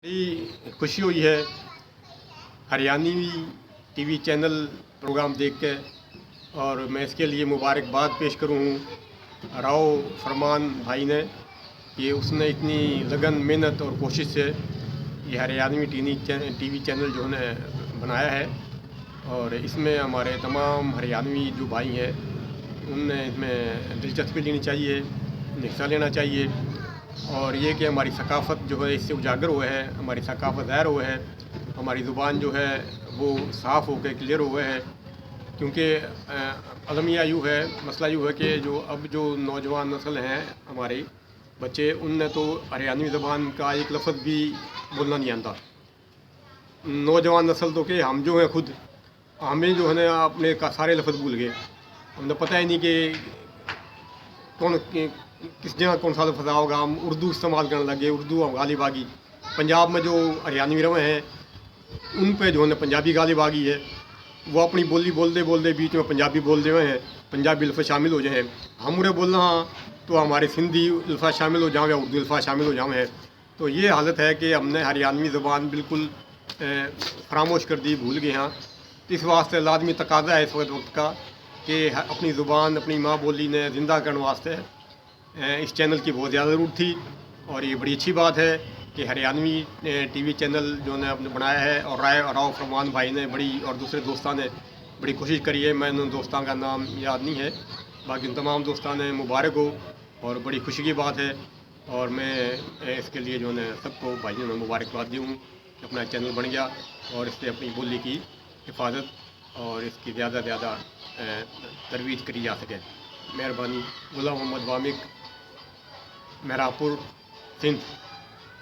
बड़ी खुशी हुई है हरियाणवी टीवी चैनल प्रोग्राम देख के, और मैं इसके लिए मुबारकबाद पेश करूँ राव फरमान भाई ने कि उसने इतनी लगन मेहनत और कोशिश से ये हरियाणवी टीवी चैनल जो है बनाया है। और इसमें हमारे तमाम हरियाणवी जो भाई हैं उनने इसमें दिलचस्पी लेनी चाहिए, हिस्सा लेना चाहिए। और ये कि हमारी सकाफ़त जो है इससे उजागर हुआ है, हमारी सकाफ़त ज़ाहिर हुआ है, हमारी ज़ुबान जो है वो साफ़ होकर क्लियर हुआ है। क्योंकि अलमिया यूँ है, मसला यूँ है कि जो नौजवान नस्ल हैं हमारे बच्चे, उनने तो हरियाणवी ज़बान का एक लफ्ज़ भी बोलना नहीं आता। नौजवान नस्ल तो कि हम जो हैं खुद हमें जो है ना अपने का सारे लफ्ज़ भूल गए। हमें पता ही नहीं कि किस जगह कौन सा लफ्ज़ होगा। हम उर्दू इस्तेमाल करने लगे, उर्दू हम गालिब आ गई। पंजाब में जो हरियाणवी रवे हैं उन पे जो है पंजाबी गालिब आ गई है। वो अपनी बोली बोलते बोलते बीच में पंजाबी बोल दे हैं, पंजाबी लफ्ज़ शामिल हो जाए। हम उन्हें बोलना तो हमारे सिंधी लफ्ज़ शामिल हो जाए या उर्दू लफ्ज़ शामिल हो जाए। तो ये हालत है कि हमने हरियाणवी ज़बान बिल्कुल फरामोश कर दी, भूल गए हैं। इस वास्ते लाजमी तकाजा है इस वक्त का कि अपनी ज़ुबान अपनी माँ बोली ने ज़िंदा करने वास्ते इस चैनल की बहुत ज़्यादा ज़रूरत थी। और ये बड़ी अच्छी बात है कि हरियाणवी टीवी चैनल जो ने अपने बनाया है। और राव फरमान भाई ने बड़ी, और दूसरे दोस्तों ने बड़ी कोशिश करी है। मैं उन दोस्तों का नाम याद नहीं है, बाकी तमाम दोस्तों ने मुबारक हो और बड़ी खुशी की बात है। और मैं इसके लिए जो है सबको भाइयों ने मुबारकबाद दी हूँ कि अपना चैनल बन गया और इससे अपनी बोली की हिफाजत और इसकी ज़्यादा से ज़्यादा तरवीज करी जा सके। मेहरबानी। गुलाम मोहम्मद वामिक, मेहरापुर, सिंध।